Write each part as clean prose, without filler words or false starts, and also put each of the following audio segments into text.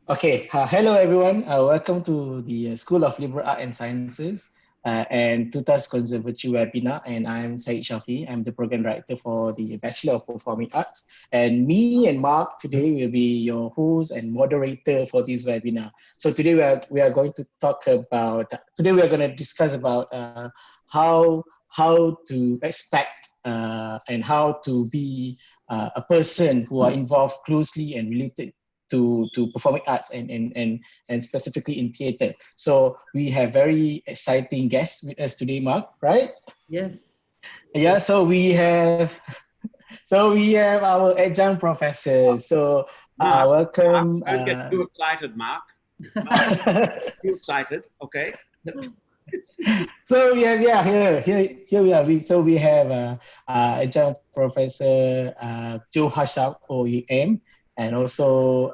Okay, hello everyone. Welcome to the School of Liberal Arts and Sciences and TUTAS Conservatory webinar. And I'm Said Shafi. I'm the program director for the Bachelor of Performing Arts. And me and Mark today will be your host and moderator for this webinar. So today we are going to talk about. Today we are going to discuss about how to expect and how to be a person who are involved closely and related to performing arts and specifically in theatre. So we have very exciting guests with us today, Mark, right? Yes. Yeah, so we have our adjunct professors. So Mark, welcome. don't get too excited, Mark. Too excited, okay? So here we are. We have adjunct professor Joe Hasham OEM and also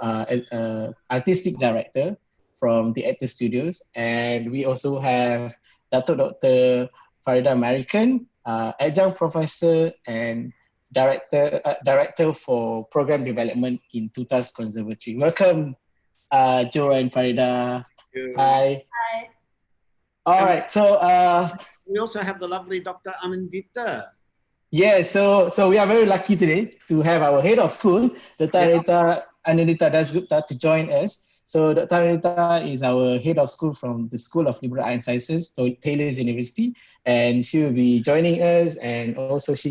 artistic director from the Actor Studios, and we also have Dato Dr. Faridah American, adjunct professor and director for program development in TUTAS Conservatory. Welcome, Joe and Faridah. Hi. Hi. All right, so we also have the lovely Dr. Anindita. yeah, so we are very lucky today to have our head of school, Dr. Anindita Dasgupta, to join us. So Dr. Anindita is our head of school from the School of Liberal Arts and Sciences, Taylor's University, and she will be joining us. And also she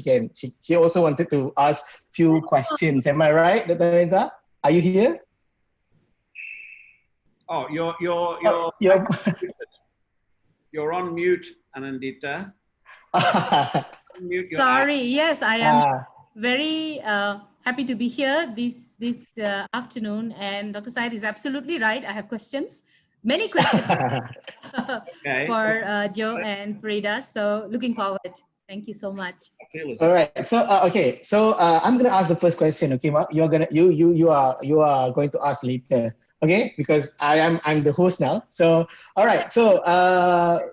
also wanted to ask few questions. Am I right, Dr. Anindita? Are you here? Oh, you're on mute, Anindita. Sorry, yes, I am very happy to be here this afternoon. And Dr. Syed is absolutely right. I have questions, many questions for Joe and Faridah. So looking forward. Thank you so much. All right. So I'm gonna ask the first question. Okay, Mark. You are going to ask later. Okay, because I'm the host now. So all right. So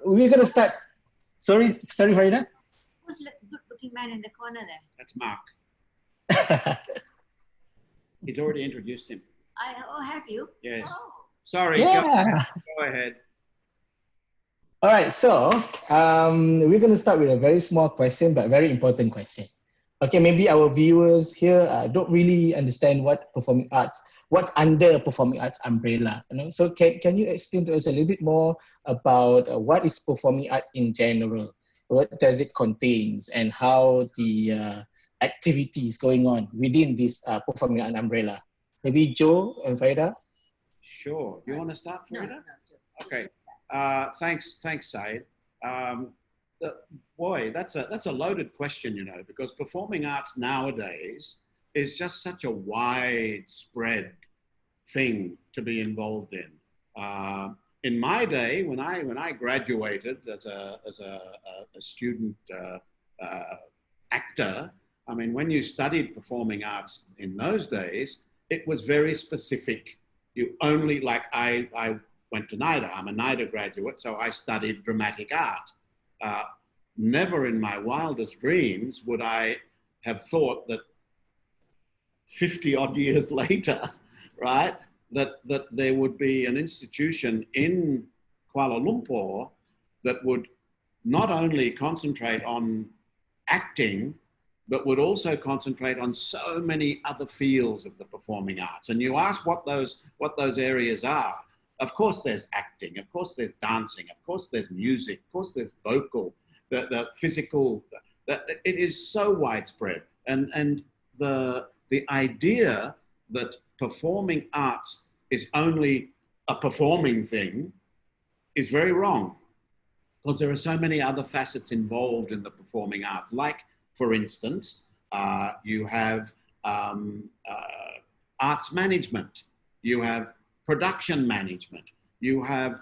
we're gonna start. Sorry, Faridah. Who's the good-looking man in the corner there? That's Mark. He's already introduced him. Have you? Yes. Oh. Sorry. Yeah. Go ahead. All right. So we're gonna start with a very small question, but very important question. Okay, maybe our viewers here don't really understand what's under performing arts umbrella. You know, so can you explain to us a little bit more about what is performing art in general? What does it contains and how the activities going on within this performing art umbrella? Maybe Joe and Faridah? Sure. Do you want to start, Faridah? No. Okay. Thanks, Said. Boy, that's a loaded question, you know, because performing arts nowadays is just such a widespread thing to be involved in. In my day, when I graduated as a student actor, I mean, when you studied performing arts in those days, it was very specific. You only, like I went to NIDA. I'm a NIDA graduate, so I studied dramatic art. Never in my wildest dreams would I have thought that 50 odd years later, right, that there would be an institution in Kuala Lumpur that would not only concentrate on acting, but would also concentrate on so many other fields of the performing arts. And you ask what those areas are. Of course there's acting, of course there's dancing, of course there's music, of course there's vocal, the physical, it is so widespread. And the idea that performing arts is only a performing thing is very wrong, because there are so many other facets involved in the performing arts. Like, for instance, you have arts management, you have production management, you have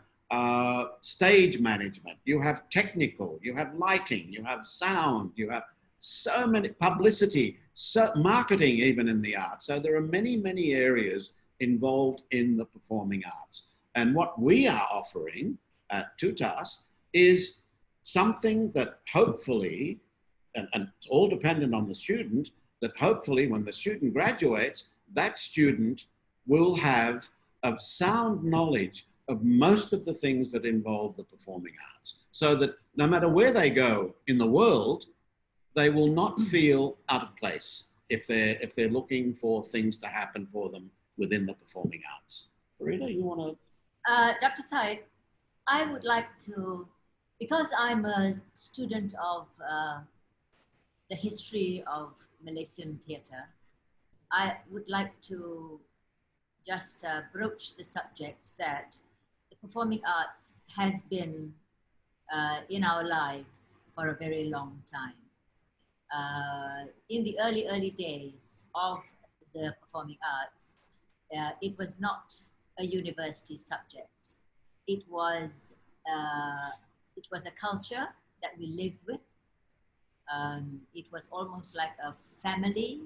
stage management, you have technical, you have lighting, you have sound, you have so many, publicity, marketing even in the arts. So there are many, many areas involved in the performing arts. And what we are offering at TUTAS is something that hopefully, and it's all dependent on the student, that hopefully when the student graduates, that student will have of sound knowledge of most of the things that involve the performing arts, so that no matter where they go in the world, they will not feel out of place if they're looking for things to happen for them within the performing arts. Faridah, you want to? Dr. Syed, I would like to, because I'm a student of the history of Malaysian theatre, I would like to just broach the subject that the performing arts has been in our lives for a very long time. In the early days of the performing arts, it was not a university subject. It was a culture that we lived with. It was almost like a family,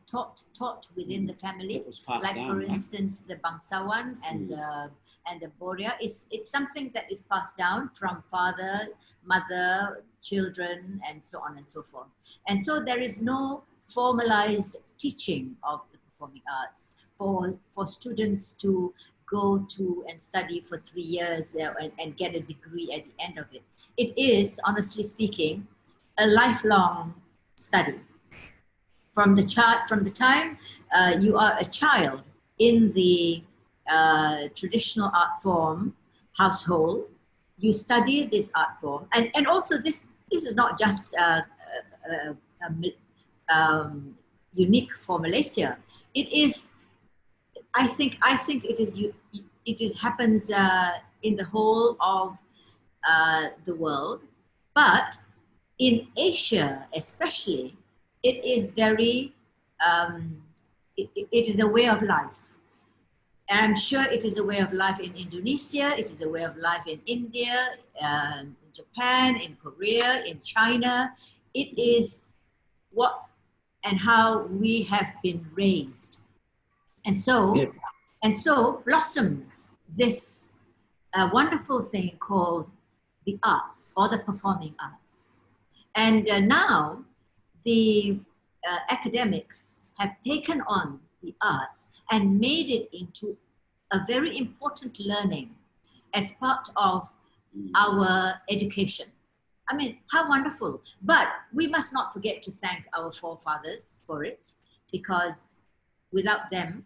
taught within the family. It was passed like down, for right? instance, the bangsawan and the boria. It's something that is passed down from father, mother, children, and so on and so forth. And so there is no formalized teaching of the performing arts for students to go to and study for 3 years and get a degree at the end of it. It is, honestly speaking, a lifelong study. From the time you are a child in the traditional art form household, you study this art form, and also this is not just unique for Malaysia. It is, I think it happens in the whole of the world, but in Asia especially, it is very, it is a way of life. And I'm sure it is a way of life in Indonesia, it is a way of life in India, in Japan, in Korea, in China. It is what and how we have been raised. And so blossoms this wonderful thing called the arts or the performing arts. And now the academics have taken on the arts and made it into a very important learning as part of our education. I mean, how wonderful. But we must not forget to thank our forefathers for it, because without them,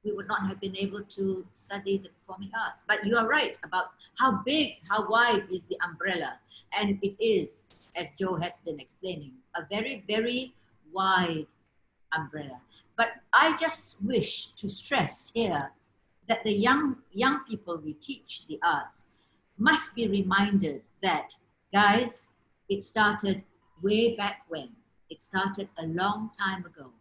we would not have been able to study the performing arts. But you are right about how big, how wide is the umbrella. And it is, as Joe has been explaining, a very, very wide umbrella. But I just wish to stress here that the young people we teach the arts must be reminded that, guys, it started way back when. It started a long time ago.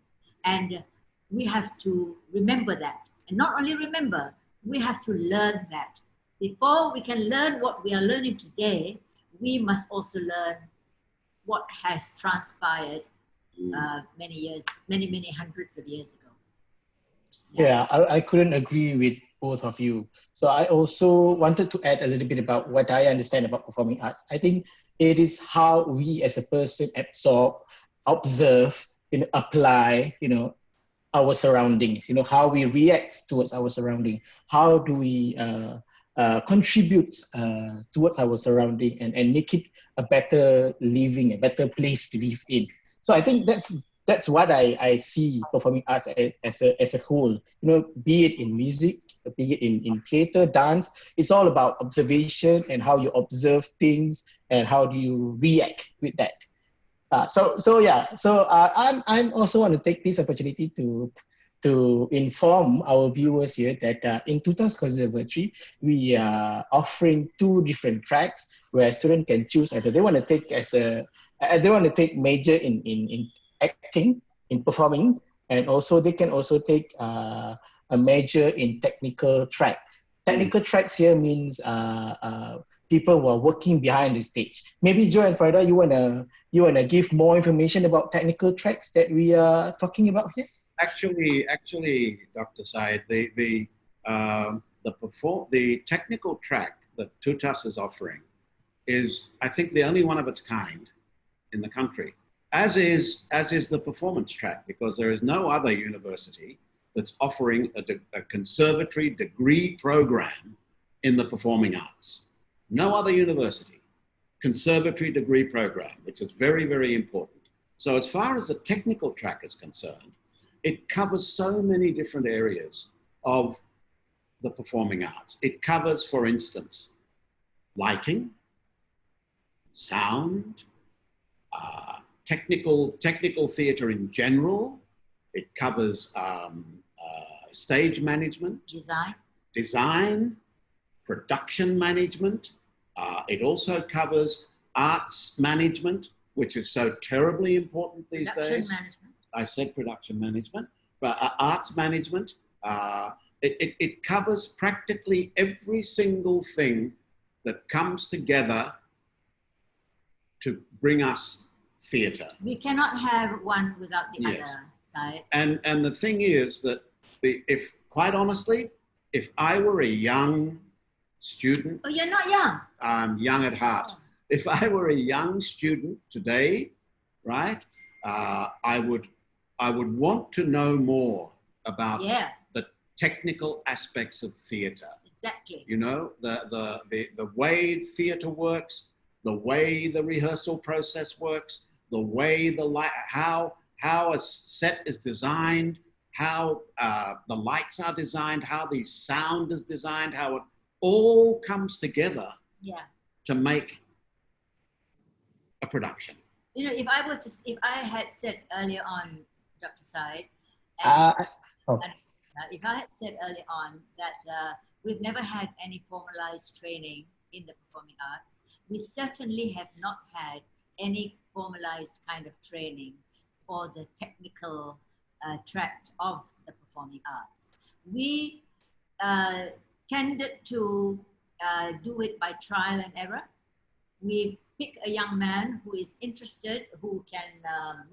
And we have to remember that. And not only remember, we have to learn that. Before we can learn what we are learning today, we must also learn what has transpired many hundreds of years ago. Yeah, I couldn't agree with both of you. So I also wanted to add a little bit about what I understand about performing arts. I think it is how we as a person absorb, observe, apply, our surroundings, how we react towards our surrounding. How do we contribute towards our surrounding and make it a better living, a better place to live in. So I think that's what I see performing arts as a whole. Be it in music, be it in theater, dance. It's all about observation and how you observe things and how do you react with that. I'm also want to take this opportunity to inform our viewers here that in TUTAS Conservatory, we are offering 2 different tracks where students can choose either they want to take major in acting, in performing, and also they can also take a major in technical track. Technical tracks here means people who are working behind the stage. Maybe Joe and Faridah, you wanna give more information about technical tracks that we are talking about here? Actually, Dr. Syed, the technical track that TUTAS is offering is, I think, the only one of its kind in the country, as is the performance track, because there is no other university that's offering a conservatory degree program in the performing arts. No other university. Conservatory degree program, which is very, very important. So as far as the technical track is concerned, it covers so many different areas of the performing arts. It covers, for instance, lighting, sound, technical theatre in general. It covers stage management, design, production management. It also covers arts management, which is so terribly important these days. Management. I said production management, but arts management. It covers practically every single thing that comes together to bring us theatre. We cannot have one without the other side. And the thing is that, if quite honestly, if I were a young student. Oh, you're not young. I'm young at heart. Oh. If I were a young student today, right, I would want to know more about the technical aspects of theatre. Exactly. You know, the way theatre works, the way the rehearsal process works, the way how a set is designed, how the lights are designed, how the sound is designed, how it all comes together to make a production. You know, if I had said earlier on, Dr. Said, if I had said earlier on that we've never had any formalized training in the performing arts, we certainly have not had any formalized kind of training for the technical track of the performing arts. We tended to do it by trial and error. We pick a young man who is interested, who can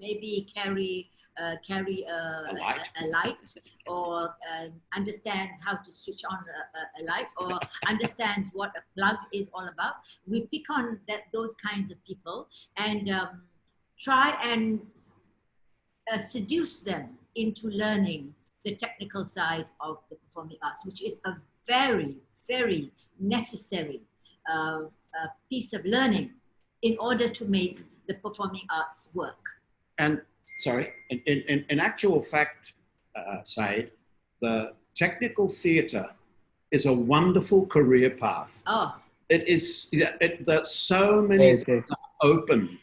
maybe carry a light, or understands how to switch on a light, or understands what a plug is all about. We pick on those kinds of people and try and seduce them into learning the technical side of the performing arts, which is a very, very necessary piece of learning in order to make the performing arts work. And sorry, in actual fact, Said, the technical theatre is a wonderful career path. Oh. It is, there's so many things open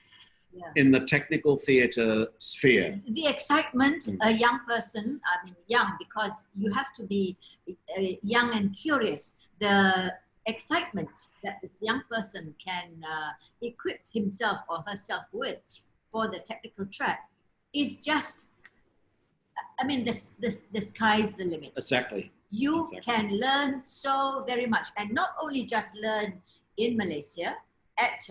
in the technical theatre sphere. The excitement, a young person, I mean young because you have to be young and curious, the excitement that this young person can equip himself or herself with for the technical track is just, I mean, the sky's the limit. Exactly. You can learn so very much, and not only just learn in Malaysia at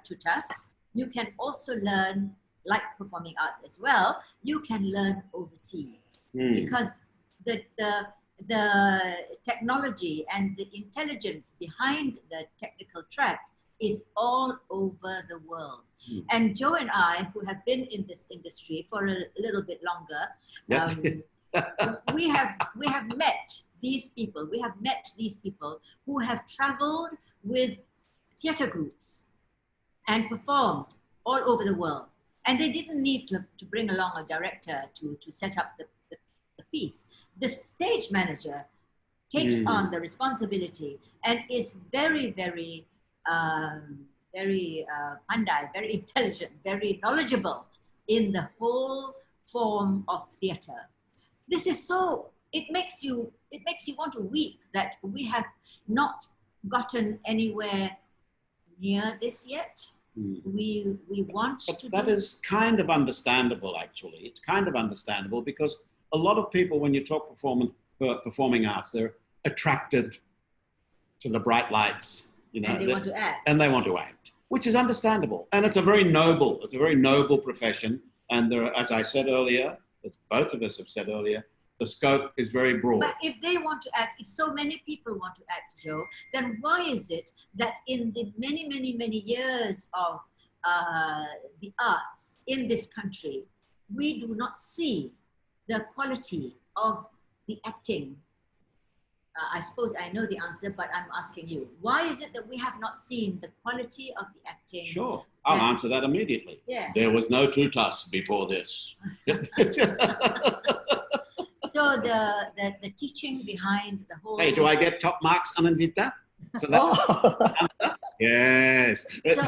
TUTAS, you can also learn, like performing arts as well, you can learn overseas because the technology and the intelligence behind the technical track is all over the world. And Joe and I, who have been in this industry for a little bit longer, we have met these people. We have met these people who have traveled with theatre groups and performed all over the world. And they didn't need to bring along a director to set up the piece. The stage manager takes on the responsibility and is very, very, very pandai, very intelligent, very knowledgeable in the whole form of theatre. This is so, it makes you want to weep that we have not gotten anywhere near this yet. We want to that is kind of understandable, actually. It's kind of understandable because a lot of people, when you talk performing arts, they're attracted to the bright lights, you know, and they want to act. And they want to act, which is understandable. And it's a very noble profession. And there are, as I said earlier, as both of us have said earlier, the scope is very broad. But if they want to act, if so many people want to act, Joe, then why is it that in the many, many, many years of the arts in this country, we do not see the quality of the acting? I suppose I know the answer, but I'm asking you. Why is it that we have not seen the quality of the acting? Sure, I'll answer that immediately. Yeah. There was no TUTAS before this. So the teaching behind the whole... Hey, do I get top marks, Anandita, for that? Yes. So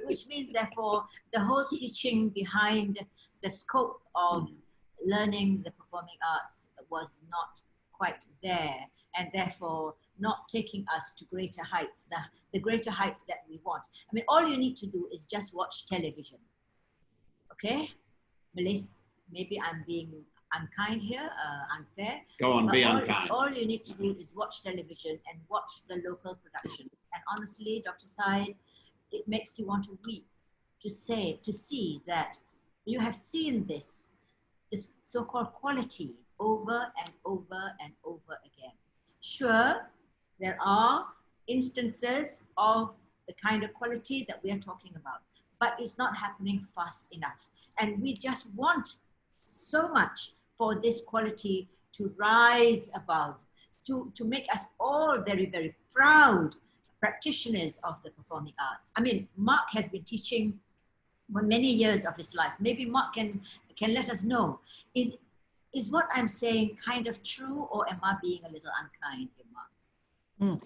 which means, therefore, the whole teaching behind the scope of learning the performing arts was not quite there, and therefore not taking us to greater heights, the greater heights that we want. I mean, all you need to do is just watch television, okay? Maybe I'm being unkind here, unfair. Go on, be unkind. All you need to do is watch television and watch the local production. And honestly, Dr. Said, it makes you want to weep, to see that you have seen this so-called quality over and over and over again. Sure, there are instances of the kind of quality that we are talking about, but it's not happening fast enough. And we just want so much for this quality to rise above, to make us all very, very proud practitioners of the performing arts. I mean, Mark has been teaching for many years of his life. Maybe Mark can let us know, is what I'm saying kind of true, or am I being a little unkind here, Mark?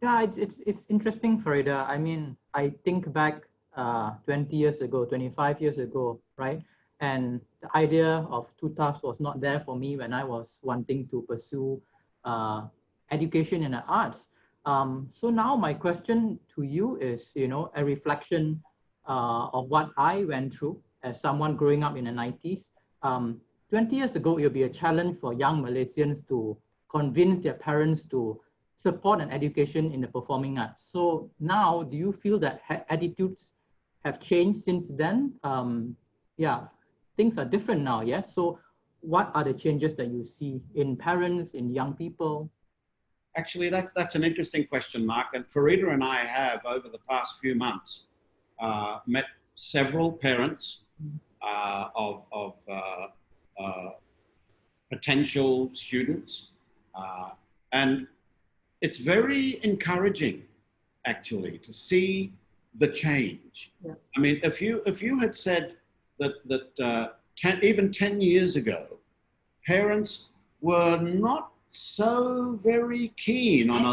Yeah, it's interesting, Faridah. I mean, I think back 20 years ago, 25 years ago, right? And the idea of TUTAS was not there for me when I was wanting to pursue education in the arts. So now my question to you is, a reflection of what I went through as someone growing up in the 90s. 20 years ago, it would be a challenge for young Malaysians to convince their parents to support an education in the performing arts. So now, do you feel that attitudes have changed since then? Yeah, things are different now, yes? So what are the changes that you see in parents, in young people? Actually, that's an interesting question, Mark. And Faridah and I have, over the past few months, met several parents of potential students. And it's very encouraging, actually, to see the change. Yeah. I mean, if you had said that even 10 years ago, parents were not so very keen on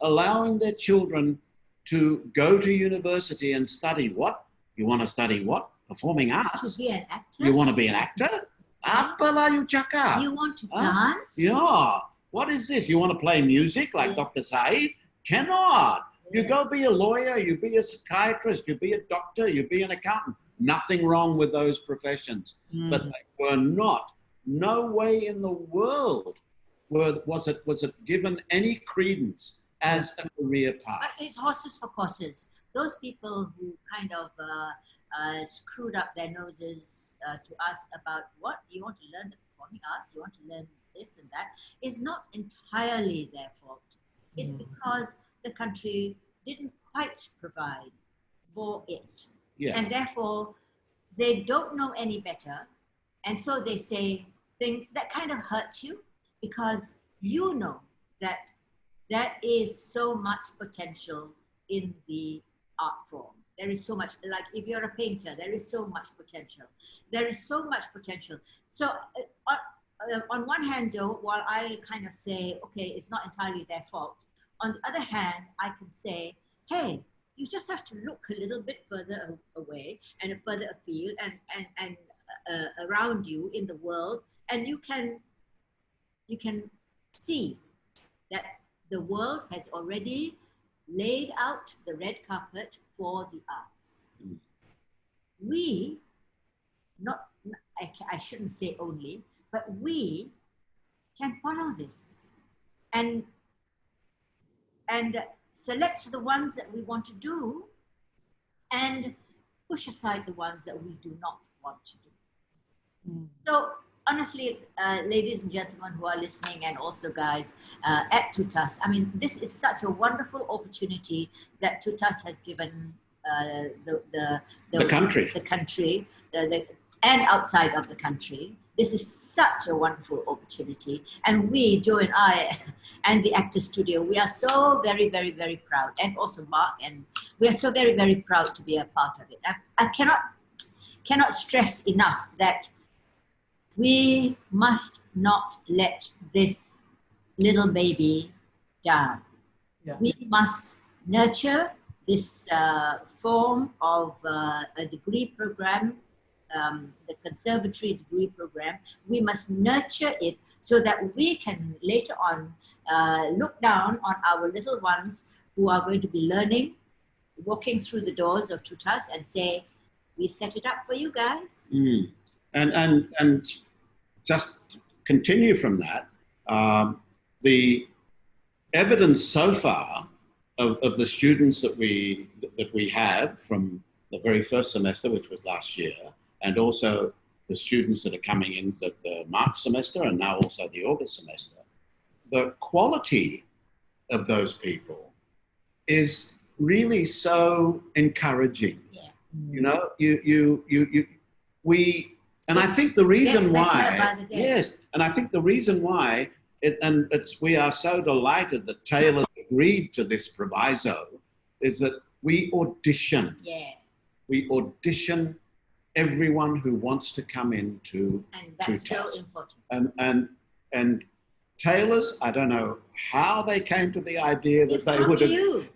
allowing their children to go to university and study what? You want to study what? Performing arts? To be an actor? You want to be an actor? Apalah you cakap? You want to dance? Yeah. What is this? You want to play music like Dr. Said? Cannot. You go be a lawyer, you be a psychiatrist, you be a doctor, you be an accountant. Nothing wrong with those professions. But they were not. No way in the world was it given any credence as a career path. But it's horses for courses. Those people who kind of screwed up their noses to us about what you want to learn the performing arts, you want to learn this and that, is not entirely their fault. It's because the country didn't quite provide for it. Yeah. And therefore, they don't know any better. And so they say things that kind of hurt you, because you know that there is so much potential in the art form. There is so much, like if you're a painter, there is so much potential. There is so much potential. So on one hand, Joe, while I kind of say, okay, it's not entirely their fault, on the other hand, I can say, hey, you just have to look a little bit further away and further afield and around you in the world, and you can see that the world has already laid out the red carpet for the arts. We, I shouldn't say only, but we can follow this and select the ones that we want to do and push aside the ones that we do not want to do. So honestly, ladies and gentlemen who are listening, and also guys at TUTAS, I mean, this is such a wonderful opportunity that TUTAS has given the country, and outside of the country. This is such a wonderful opportunity. And we, Joe and I, and the Actor Studio, we are so very, very, very proud. And also Mark, and we are so very, very proud to be a part of it. I cannot stress enough that we must not let this little baby down. Yeah. We must nurture this form of a degree program, the Conservatory degree program. We must nurture it so that we can later on look down on our little ones who are going to be learning, walking through the doors of TUTAS and say, we set it up for you guys. Mm. And just continue from that, the evidence so far of the students that we have from the very first semester, which was last year, and also the students that are coming in the March semester and now also the August semester, the quality of those people is really so encouraging. Yeah. You know, and I think the reason why, yes, and I think the reason why, we are so delighted that Taylor agreed to this proviso, is that we audition. Yeah. We audition everyone who wants to come into And that's so TUTAS. important. And Taylor's, I don't know how they came to the idea that they would have. You.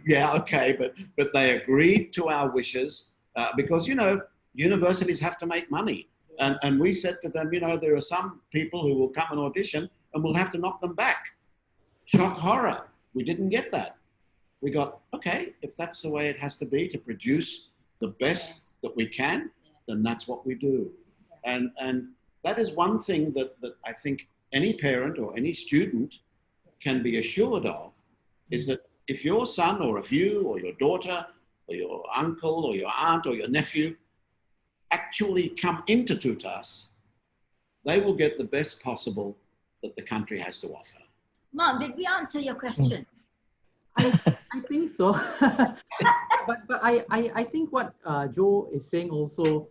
Yeah, okay, but they agreed to our wishes because, you know, universities have to make money. And we said to them, you know, there are some people who will come and audition and we'll have to knock them back. Shock horror. We didn't get that. We got, okay, if that's the way it has to be to produce the best that we can, then that's what we do. And that is one thing that I think any parent or any student can be assured of, is that if your son or if you or your daughter or your uncle or your aunt or your nephew actually come into TUTAS, they will get the best possible that the country has to offer. Mark, did we answer your question? I think so. but I think what Joe is saying also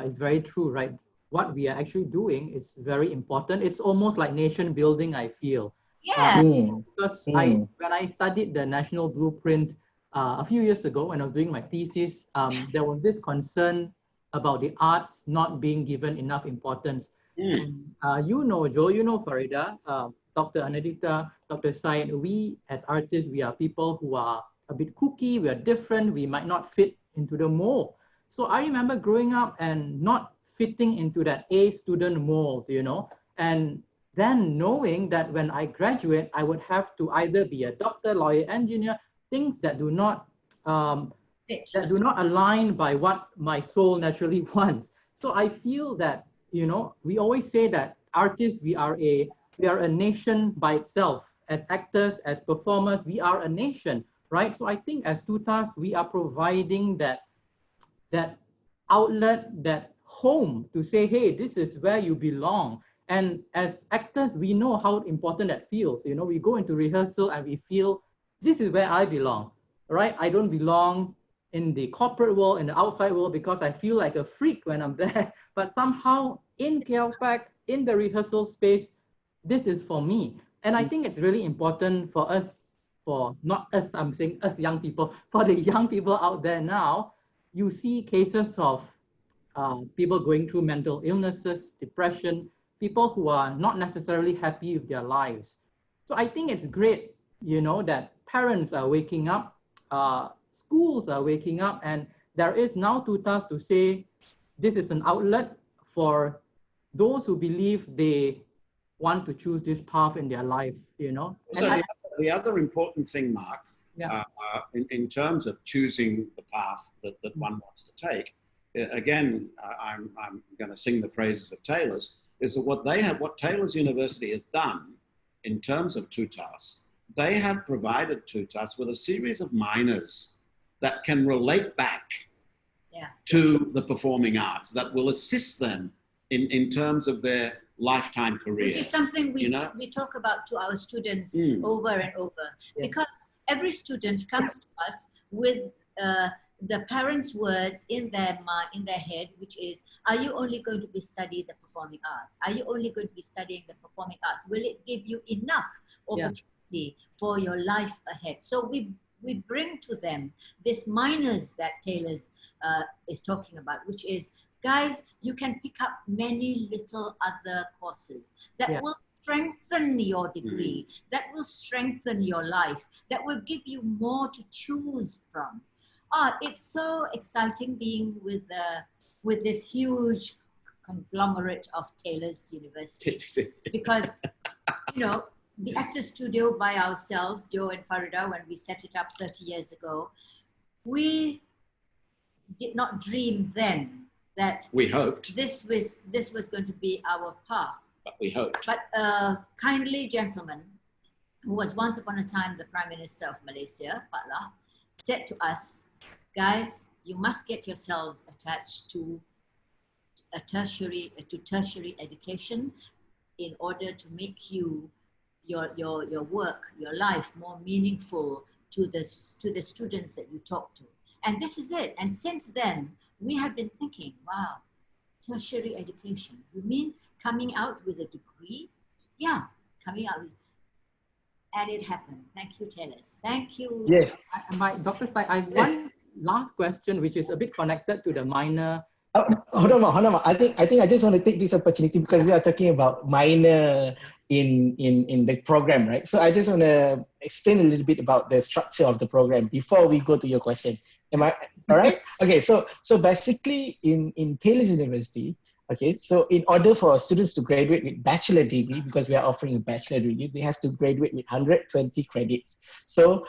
is very true, right? What we are actually doing is very important. It's almost like nation building, I feel. Yeah. Because when I studied the national blueprint a few years ago, when I was doing my thesis, there was this concern about the arts not being given enough importance. And you know, Joe, you know, Faridah, Dr. Anadita, Dr. Syed, we as artists, we are people who are a bit kooky, we are different, we might not fit into the mold. So I remember growing up and not fitting into that A student mold, you know, and then knowing that when I graduate, I would have to either be a doctor, lawyer, engineer, things that do not align by what my soul naturally wants. So I feel that, you know, we always say that artists, we are a nation by itself. As actors, as performers, we are a nation, right? So I think as TUTAS, we are providing that outlet, that home to say, hey, this is where you belong. And as actors, we know how important that feels. You know, we go into rehearsal and we feel, this is where I belong, right? I don't belong in the corporate world, in the outside world, because I feel like a freak when I'm there. But somehow in KLPAC, in the rehearsal space, this is for me. And I think it's really important for us, for not us, I'm saying us young people, for the young people out there now, you see cases of people going through mental illnesses, depression, people who are not necessarily happy with their lives. So I think it's great, you know, that parents are waking up, schools are waking up, and there is now TUTAS to say, this is an outlet for those who believe they want to choose this path in their life, you know. So the other important thing, Mark, in terms of choosing the path that one wants to take, again, I'm going to sing the praises of Taylor's, is that what Taylor's University has done in terms of TUTAS, they have provided TUTAS with a series of minors that can relate back to the performing arts, that will assist them in terms of their lifetime career. Which is something we talk about to our students over and over, because every student comes to us with the parents' words in their mind, in their head, which is, are you only going to be studying the performing arts? Are you only going to be studying the performing arts? Will it give you enough opportunity for your life ahead? So we bring to them this minors that Taylor's is talking about, which is, guys, you can pick up many little other courses that will strengthen your degree, that will strengthen your life, that will give you more to choose from. It's so exciting being with this huge conglomerate of Taylor's University, because, you know, the Actors Studio by ourselves, Joe and Faridah, when we set it up 30 years ago, we did not dream then that we hoped this was going to be our path. But we hoped. But a kindly gentleman, who was once upon a time the Prime Minister of Malaysia, Pak Lah, said to us, guys, you must get yourselves attached to tertiary education in order to make your work, your life more meaningful to the students that you talk to. And this is it. And since then, we have been thinking, wow, tertiary education, you mean coming out with a degree? Yeah, coming out with, and it happened. Thank you, Taylors. Thank you. Yes. Dr. Sai, I have one last question, which is a bit connected to the minor. Hold on. I think I just want to take this opportunity, because we are talking about minor in the program, right? So I just want to explain a little bit about the structure of the program before we go to your question. Am I all right? Okay, so basically in Taylor's University, okay, so in order for students to graduate with bachelor degree, because we are offering a bachelor degree, they have to graduate with 120 credits. So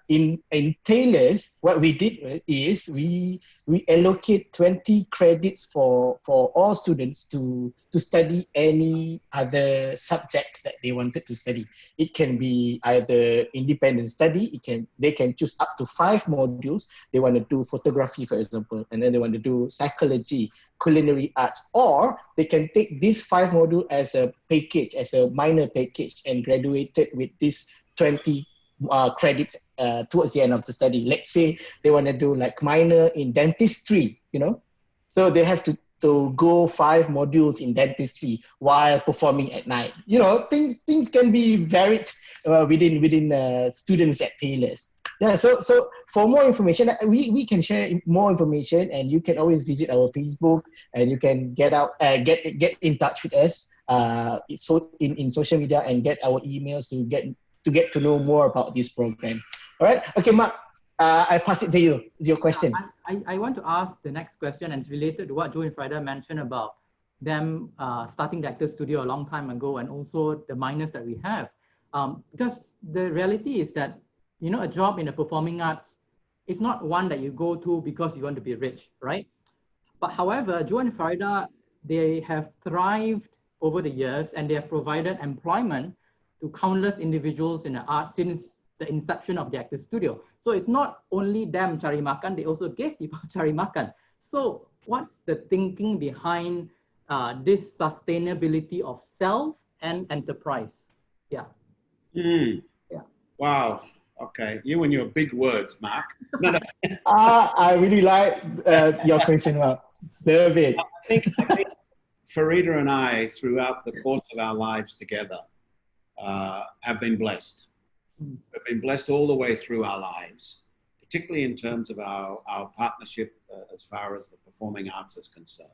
in Taylor's, what we did is we allocate 20 credits for all students to study any other subjects that they wanted to study. It can be either independent study, they can choose up to 5 modules. They want to do photography, for example, and then they want to do psychology, culinary arts, or they can take these 5 modules as a package, as a minor package, and graduated with these 20 credits towards the end of the study. Let's say they want to do like minor in dentistry, you know, so they have to go 5 modules in dentistry while performing at night. You know, things can be varied within students at Taylor's. Yeah, so for more information, we can share more information, and you can always visit our Facebook, and you can get in touch with us in social media, and get our emails to get to know more about this program. All right, okay, Mark, I pass it to you. It's your question. I want to ask the next question, and it's related to what Joe and Faridah mentioned about them starting the Actors Studio a long time ago, and also the minors that we have. Because the reality is that, you know, a job in the performing arts is not one that you go to because you want to be rich, right? But however, Joe and Faridah, they have thrived over the years, and they have provided employment to countless individuals in the arts since the inception of the Actors Studio. So it's not only them cari makan, they also give people cari makan. So what's the thinking behind this sustainability of self and enterprise? Yeah. Yeah. Wow. Okay, you and your big words, Mark. No. I really like your question, Mark. David. I think Faridah and I, throughout the course of our lives together, have been blessed. We've been blessed all the way through our lives, particularly in terms of our partnership as far as the performing arts is concerned.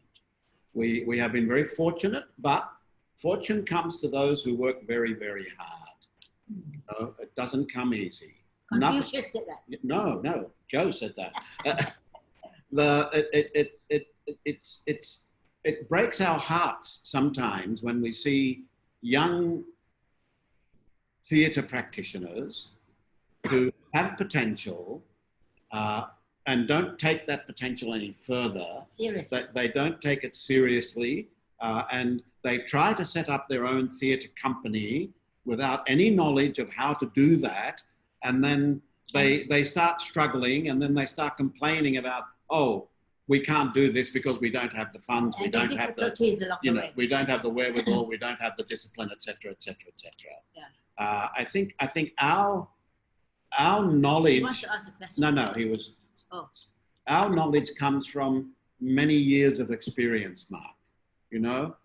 We have been very fortunate, but fortune comes to those who work very, very hard. You know, it doesn't come easy. Confucius said that. No, Joe said that. It breaks our hearts sometimes when we see young theatre practitioners who have potential and don't take that potential any further. Seriously. They don't take it seriously, and they try to set up their own theatre company without any knowledge of how to do that, and then they start struggling, and then they start complaining about, oh, we can't do this because we don't have the funds, we don't have the, you know, we don't have the wherewithal, we don't have the discipline, etc., etc., etc. Yeah. I think our our knowledge. He wants to ask a question. No, he was. Oh. Our knowledge comes from many years of experience, Mark. You know,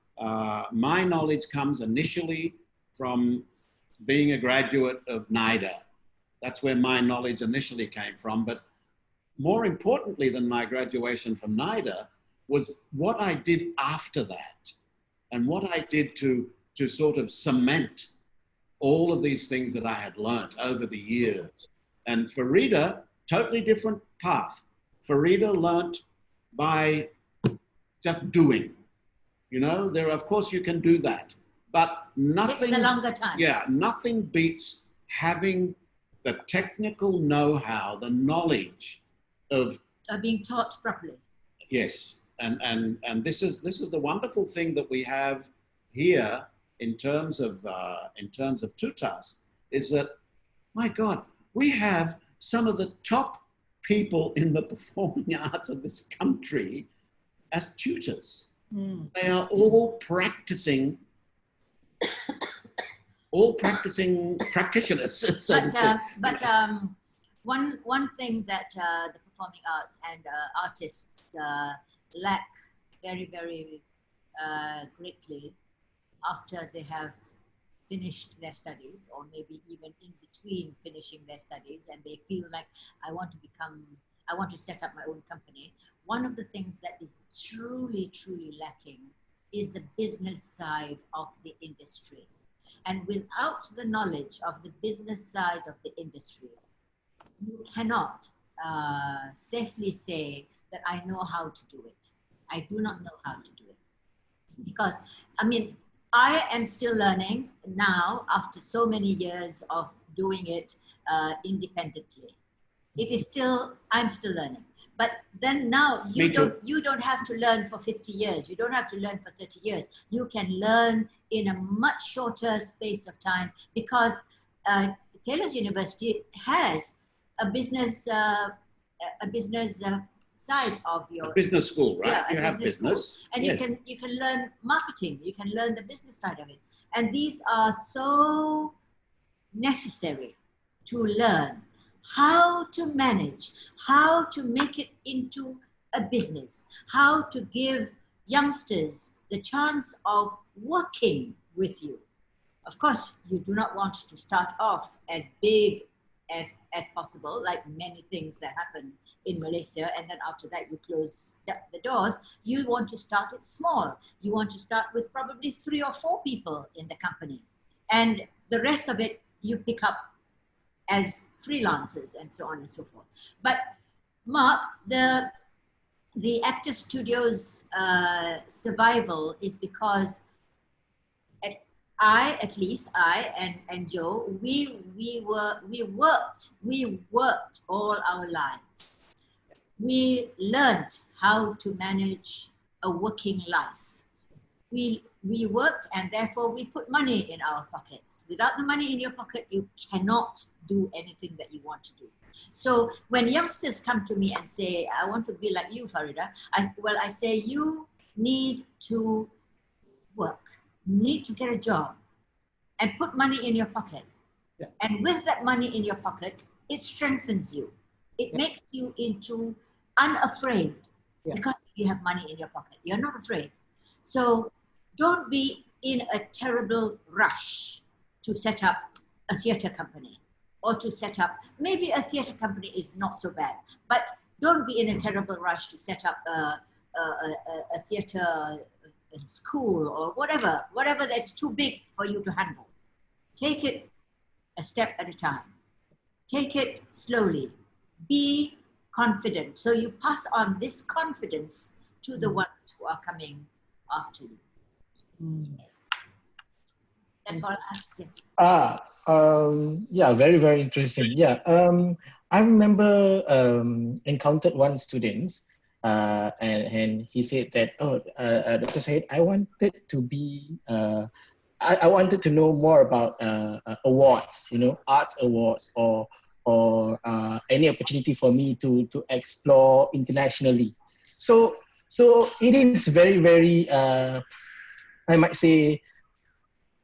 my knowledge comes initially from being a graduate of NIDA. That's where my knowledge initially came from. But more importantly than my graduation from NIDA was what I did after that, and what I did to sort of cement all of these things that I had learnt over the years. And Faridah, totally different path. Faridah learnt by just doing. You know, of course you can do that, but nothing. Takes a longer time. Yeah, nothing beats having the technical know-how, the knowledge of being taught properly. Yes, and this is the wonderful thing that we have here in terms of TUTAS, is that, my God, we have some of the top people in the performing arts of this country as tutors. Mm. They are all practicing practitioners. One thing that the performing arts and artists lack very, very greatly after they have finished their studies, or maybe even in between finishing their studies, and they feel like, I want to set up my own company. One of the things that is truly, truly lacking is the business side of the industry. And without the knowledge of the business side of the industry, you cannot safely say that I know how to do it. I do not know how to do it. Because, I mean, I am still learning now after so many years of doing it independently. It is still, I'm still learning. But then now you don't have to learn for 50 years. You don't have to learn for 30 years. You can learn in a much shorter space of time, because Taylor's University has a business side of your business school, right? Yeah, you have business, and yes. you can learn marketing. You can learn the business side of it, and these are so necessary to learn. How to manage, how to make it into a business, how to give youngsters the chance of working with you. Of course, you do not want to start off as big as possible, like many things that happen in Malaysia, and then after that you close the doors. You want to start it small. You want to start with probably 3 or 4 people in the company, and the rest of it you pick up as freelancers and so on and so forth. But Mark, the Actor Studio's survival is because at least I and Joe, we worked all our lives. We learned how to manage a working life. We worked, and therefore we put money in our pockets. Without the money in your pocket, you cannot do anything that you want to do. So when youngsters come to me and say, I want to be like you, Faridah, I say, you need to work, you need to get a job and put money in your pocket. Yeah. And with that money in your pocket, it strengthens you. It makes you into unafraid, because you have money in your pocket. You're not afraid. So don't be in a terrible rush to set up a theatre company, or to set up, maybe a theatre company is not so bad, but don't be in a terrible rush to set up a theatre school or whatever that's too big for you to handle. Take it a step at a time. Take it slowly. Be confident. So you pass on this confidence to the ones who are coming after you. That's all I have to say. Yeah, very, very interesting. Yeah, I remember encountered one student, and he said that, Dr. Said, I wanted to be, I wanted to know more about awards, you know, arts awards, or any opportunity for me to explore internationally. So it is very, very, I might say,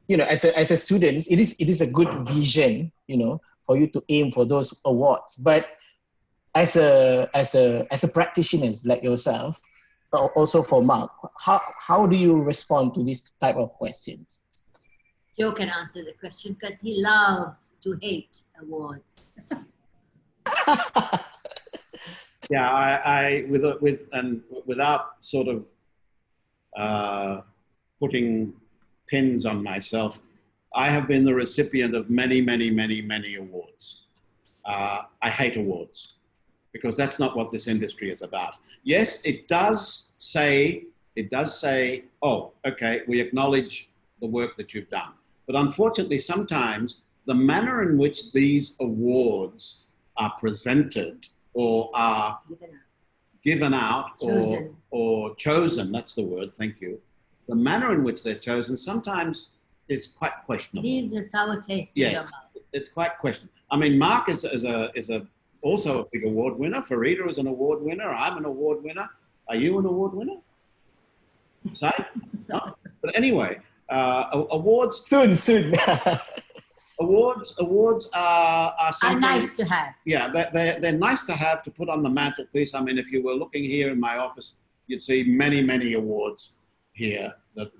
you know, as a student, it is a good vision, you know, for you to aim for those awards. But as a practitioner like yourself, also for Mark, how do you respond to this type of questions? Joe can answer the question because he loves to hate awards. Yeah, I without sort of putting pins on myself, I have been the recipient of many, many, many, many awards. I hate awards because that's not what this industry is about. Yes, it does say, oh, okay, we acknowledge the work that you've done. But unfortunately, sometimes the manner in which these awards are presented or are given out or chosen, that's the word, thank you. The manner in which they're chosen sometimes is quite questionable. Leaves a sour taste in your mouth. It's quite questionable. I mean, Mark is also a big award winner. Faridah is an award winner. I'm an award winner. Are you an award winner? Say? No? But anyway, awards. Soon. Awards are something. Are nice to have. Yeah, they're nice to have to put on the mantelpiece. I mean, if you were looking here in my office, you'd see many, many awards here that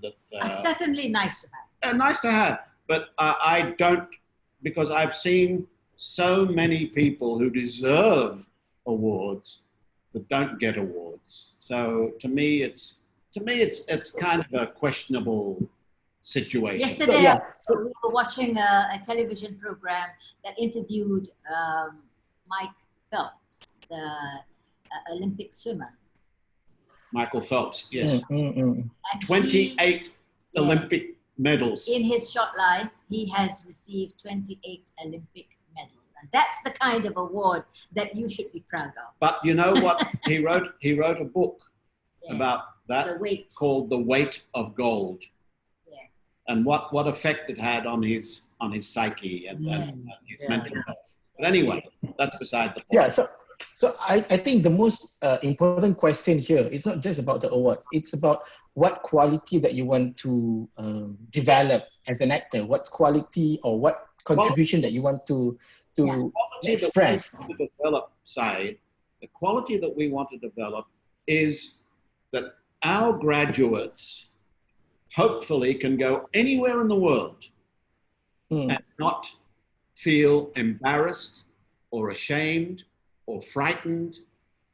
are certainly nice to have. Nice to have, but I don't, because I've seen so many people who deserve awards that don't get awards. So to me, it's kind of a questionable situation. Yesterday, we were watching a television program that interviewed Mike Phelps, the Olympic swimmer. Michael Phelps, yes. 28 Olympic medals. In his short life, he has received 28 Olympic medals. And that's the kind of award that you should be proud of. But you know what? He wrote a book about that called The Weight of Gold. Yeah. And what effect it had on his psyche and his mental health. But anyway, that's beside the point. Yeah, so I think the most important question here is not just about the awards. It's about what quality that you want to develop as an actor. What's quality or what contribution that you want to express. The quality that we want to develop is that our graduates hopefully can go anywhere in the world and not feel embarrassed or ashamed or frightened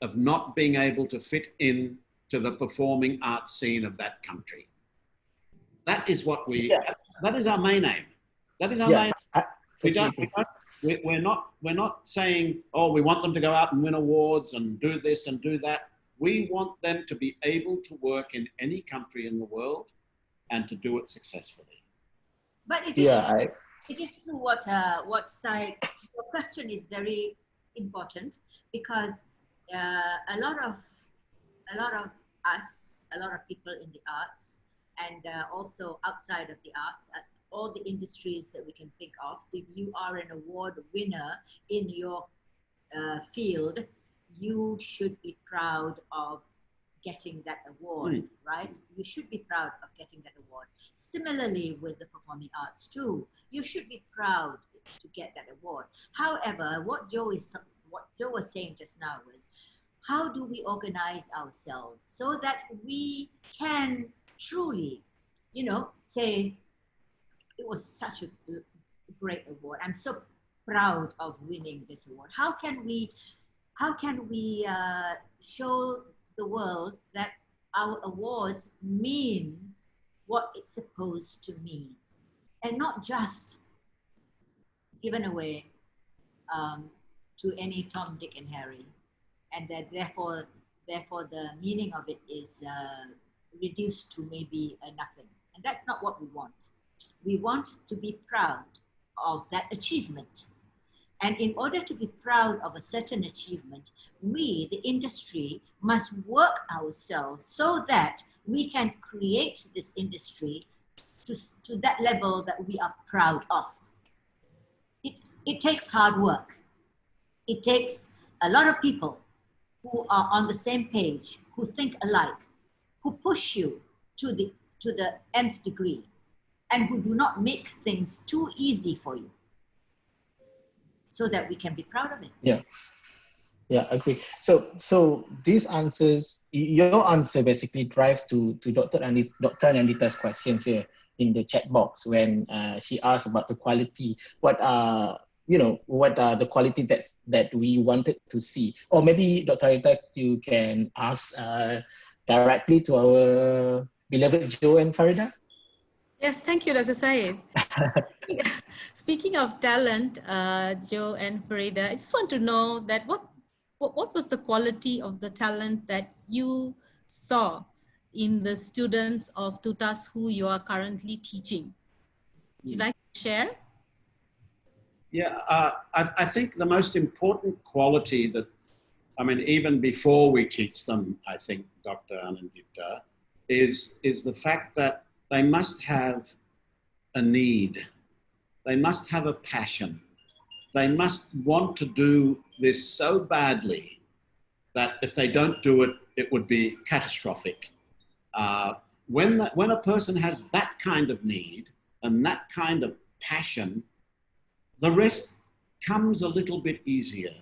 of not being able to fit in to the performing arts scene of that country. That is what that is our main aim. That is our main aim. We're not saying, oh, we want them to go out and win awards and do this and do that. We want them to be able to work in any country in the world and to do it successfully. But it is true what Sai, your question is very important because a lot of us, a lot of people in the arts and also outside of the arts, all the industries that we can think of, if you are an award winner in your field, you should be proud of getting that award, right? You should be proud of getting that award. Similarly with the performing arts too, you should be proud to get that award. However, what Joe was saying just now was, how do we organize ourselves so that we can truly, say, it was such a great award. I'm so proud of winning this award. How can we show the world that our awards mean what it's supposed to mean, and not just given away to any Tom, Dick, and Harry, and that therefore the meaning of it is reduced to maybe nothing. And that's not what we want. We want to be proud of that achievement. And in order to be proud of a certain achievement, we, the industry, must work ourselves so that we can create this industry to that level that we are proud of. It takes hard work. It takes a lot of people who are on the same page, who think alike, who push you to the nth degree, and who do not make things too easy for you. so that we can be proud of it. Yeah. Yeah, agree. So these answers, your answer basically drives to Dr. Anita's questions here in the chat box when she asked about the quality. What are the quality that we wanted to see? Or maybe Dr. Anita, you can ask directly to our beloved Joe and Faridah. Yes, thank you, Dr. Syed. Speaking of talent, Joe and Faridah, I just want to know that what was the quality of the talent that you saw in the students of TUTAS who you are currently teaching? Would you like to share? Yeah, I think the most important quality that, I mean, even before we teach them, I think, Dr. Anandita, is the fact that they must have a need. They must have a passion. They must want to do this so badly that if they don't do it, it would be catastrophic. When a person has that kind of need and that kind of passion, the rest comes a little bit easier,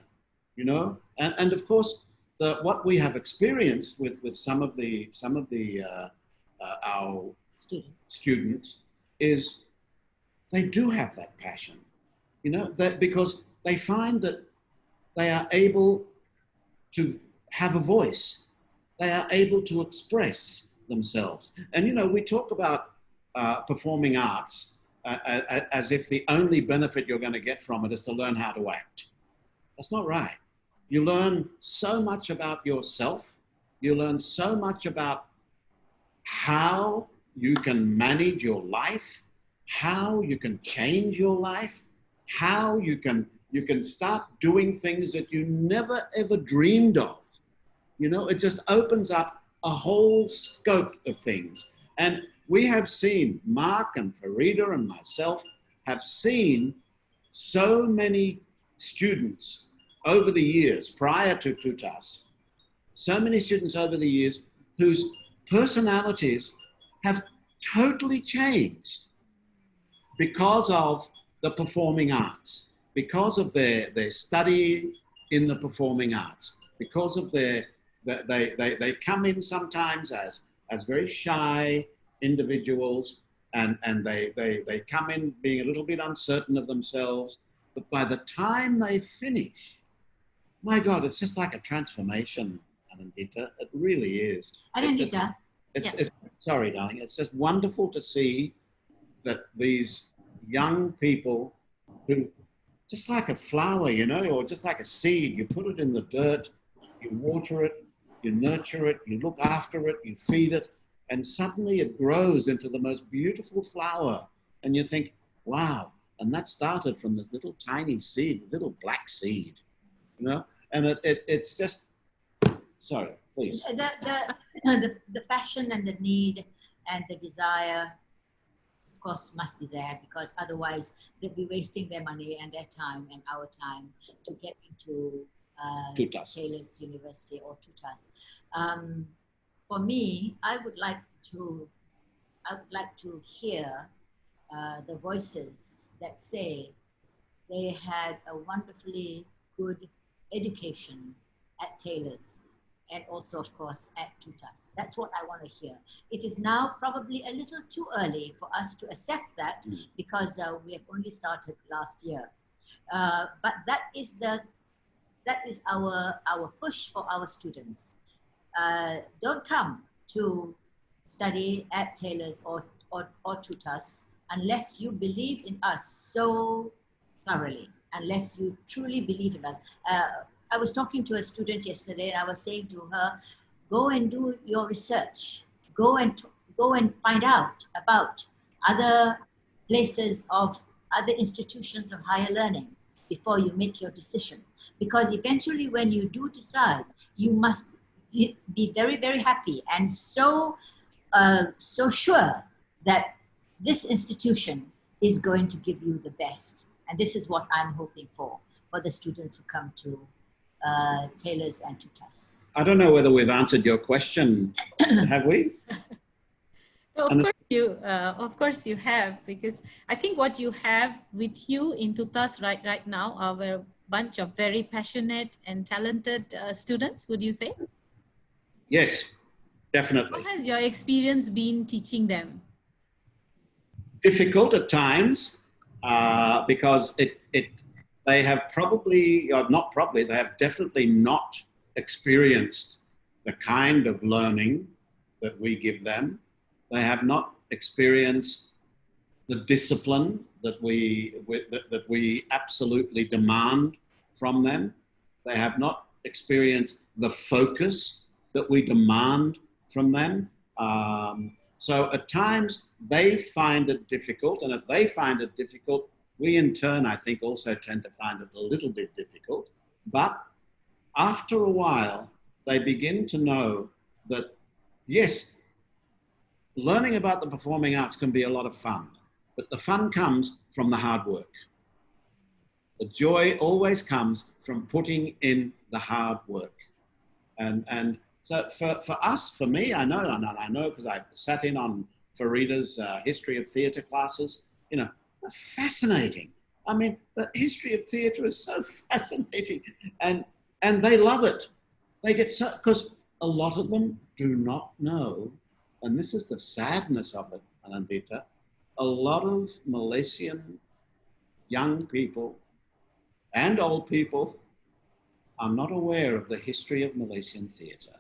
you know. And of course, what we have experienced with some of our students is they do have that passion, you know, because they find that they are able to have a voice. They are able to express themselves. And, you know, we talk about performing arts as if the only benefit you're going to get from it is to learn how to act. That's not right. You learn so much about yourself. You learn so much about how you can manage your life, how you can change your life, how you can start doing things that you never ever dreamed of. You know, it just opens up a whole scope of things. And we have seen, Mark and Faridah and myself have seen so many students over the years prior to TUTAS, so many students over the years whose personalities have totally changed because of the performing arts, because of their study in the performing arts, because of they come in sometimes as very shy individuals, and they come in being a little bit uncertain of themselves, but by the time they finish, my God, it's just like a transformation, Anandita. It really is. Anandita. It's sorry, darling. It's just wonderful to see that these young people who, just like a flower, you know, or just like a seed, you put it in the dirt, you water it, you nurture it, you look after it, you feed it, and suddenly it grows into the most beautiful flower. And you think, wow, and that started from this little tiny seed, this little black seed, you know? And it's just, sorry, please. The passion and the need and the desire, of course, must be there, because otherwise they'll be wasting their money and their time and our time to get into Taylor's University or TUTAS. For me, I would like to hear the voices that say they had a wonderfully good education at Taylor's and also, of course, at TUTAS. That's what I want to hear. It is now probably a little too early for us to assess that because we have only started last year. But that is our push for our students. Don't come to study at Taylor's or TUTAS unless you believe in us so thoroughly, unless you truly believe in us. I was talking to a student yesterday and I was saying to her, go and do your research. Go and find out about other places of other institutions of higher learning before you make your decision. Because eventually when you do decide, you must be very, very happy and so sure that this institution is going to give you the best. And this is what I'm hoping for the students who come to Taylor's and TUTAS. I don't know whether we've answered your question, have we? No, So of course you have, because I think what you have with you in TUTAS right now are a bunch of very passionate and talented students, would you say? Yes, definitely. How has your experience been teaching them? Difficult at times because they have probably, or not probably, they have definitely not experienced the kind of learning that we give them. They have not experienced the discipline that we absolutely demand from them. They have not experienced the focus that we demand from them. So at times they find it difficult, and if they find it difficult, we in turn, I think, also tend to find it a little bit difficult. But after a while, they begin to know that, yes, learning about the performing arts can be a lot of fun, but the fun comes from the hard work. The joy always comes from putting in the hard work. And so for us, for me, I know because I sat in on Faridah's history of theatre classes, you know, fascinating. I mean, the history of theatre is so fascinating, and they love it. They get so, because a lot of them do not know, and this is the sadness of it, Anandita, a lot of Malaysian young people and old people are not aware of the history of Malaysian theatre.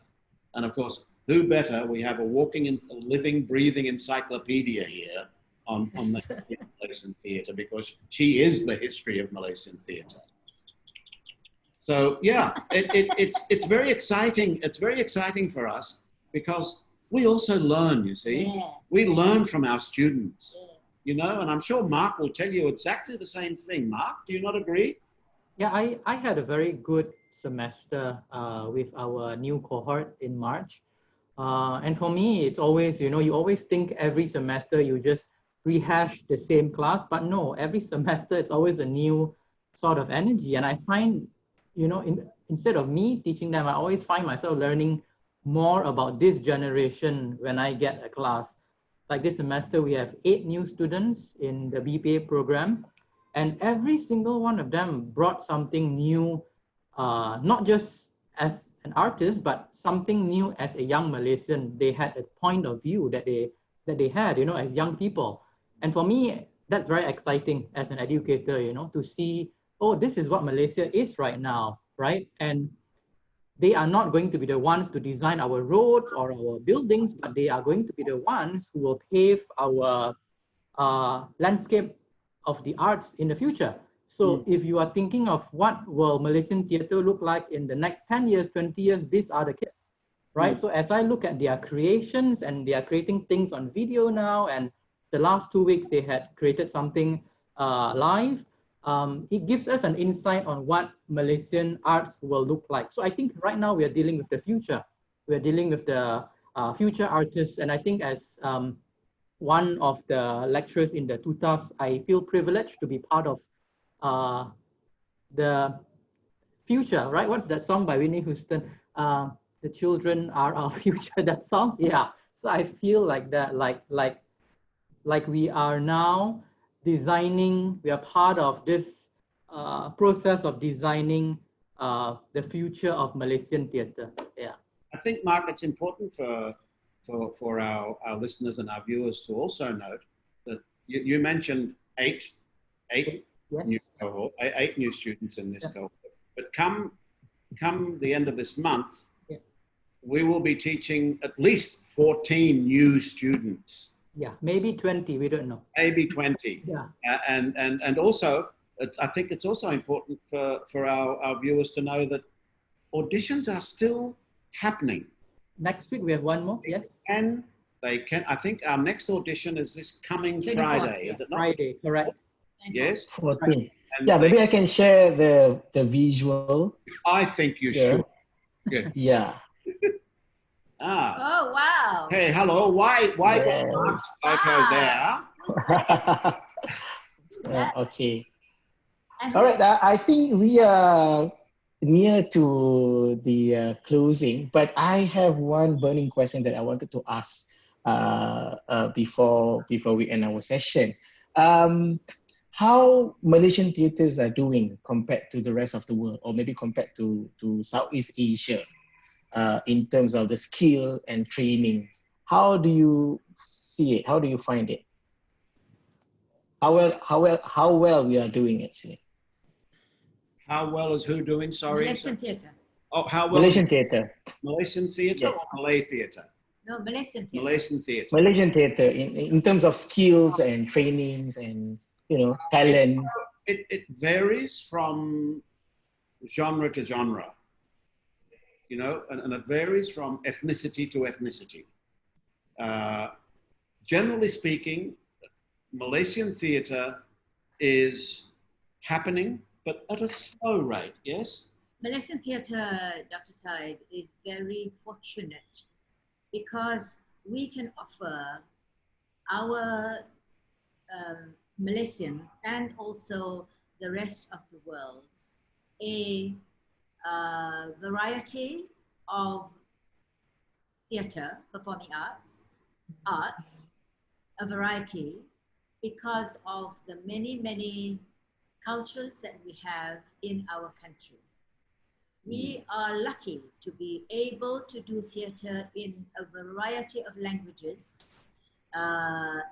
And of course, who better? We have a living, breathing encyclopedia here on the history of Malaysian theatre, because she is the history of Malaysian theatre. So yeah, it's very exciting. It's very exciting for us because we also learn, you see. Yeah. We learn from our students, Yeah. you know, and I'm sure Mark will tell you exactly the same thing. Mark, do you not agree? Yeah, I had a very good semester with our new cohort in March. And for me, it's always, you know, you always think every semester you just rehash the same class, but no, every semester it's always a new sort of energy. And I find, you know, instead of me teaching them, I always find myself learning more about this generation when I get a class. Like this semester, we have 8 new students in the BPA program, and every single one of them brought something new, not just as an artist, but something new as a young Malaysian. They had a point of view that they had, you know, as young people. And for me, that's very exciting as an educator, you know, to see, oh, this is what Malaysia is right now, right? And they are not going to be the ones to design our roads or our buildings, but they are going to be the ones who will pave our landscape of the arts in the future. So if you are thinking of what will Malaysian theatre look like in the next 10 years, 20 years, these are the kids, right? So as I look at their creations, and they are creating things on video now, and the last 2 weeks they had created something live, it gives us an insight on what Malaysian arts will look like. So I think right now we are dealing with the future. We are dealing with the future artists. And I think as one of the lecturers in the TUTAS, I feel privileged to be part of the future, right? What's that song by Whitney Houston? The children are our future, that song? Yeah. So I feel like that, like we are now designing, we are part of this process of designing the future of Malaysian theatre. Yeah. I think, Mark, it's important for our listeners and our viewers to also note that you mentioned eight Yes. new cohort, 8 new students in this cohort. But come the end of this month, we will be teaching at least 14 new students. Yeah, maybe 20, we don't know. Maybe 20. Yeah. And also, I think it's also important for our viewers to know that auditions are still happening. Next week we have one more, yes? And they can, I think our next audition is this coming Friday, is it not? Friday, correct. Yes. 14. Yeah, maybe I can share the visual. I think you should. Good. Yeah. Oh, wow. Hey, hello. Why Yes. got Mark's photo there? Okay. And All right. I think we are near to the closing, but I have one burning question that I wanted to ask before we end our session. How Malaysian theatres are doing compared to the rest of the world, or maybe compared to Southeast Asia, in terms of the skill and training? How do you see it? How do you find it? How well we are doing actually? How well is who doing? Sorry. Malaysian theatre. Oh, how well? Malaysian theatre. Malaysian theatre Yes. or Malay theatre? No, Malaysian theatre. Malaysian theatre. Malaysian theatre in terms of skills and trainings and talent. It varies from genre to genre, and it varies from ethnicity to ethnicity. Generally speaking, Malaysian theatre is happening, but at a slow rate, yes? Malaysian theatre, Dr. Said, is very fortunate because we can offer our Malaysians and also the rest of the world a variety of theatre, performing arts, a variety because of the many, many cultures that we have in our country. We are lucky to be able to do theatre in a variety of languages,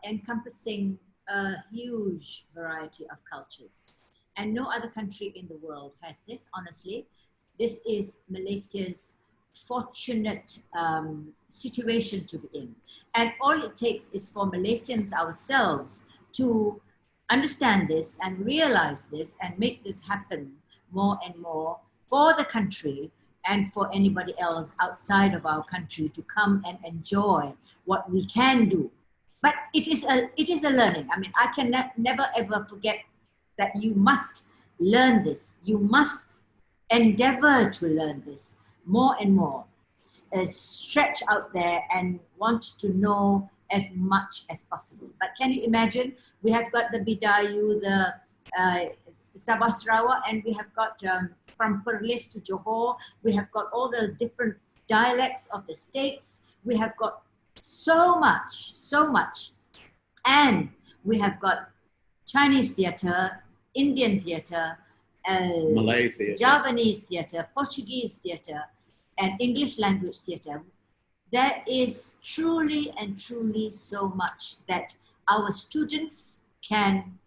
encompassing a huge variety of cultures. And no other country in the world has this, honestly. This is Malaysia's fortunate situation to be in. And all it takes is for Malaysians ourselves to understand this and realize this and make this happen more and more for the country and for anybody else outside of our country to come and enjoy what we can do. But it is a learning. I mean, I can never ever forget that you must learn this. You must endeavor to learn this more and more. Stretch out there and want to know as much as possible. But can you imagine? We have got the Bidayu, the Sabah Sarawak, and we have got from Perlis to Johor. We have got all the different dialects of the states. We have got so much. And we have got Chinese theatre, Indian theatre, Malay theatre, Javanese theatre, Portuguese theatre, and English language theatre. There is truly and truly so much that our students can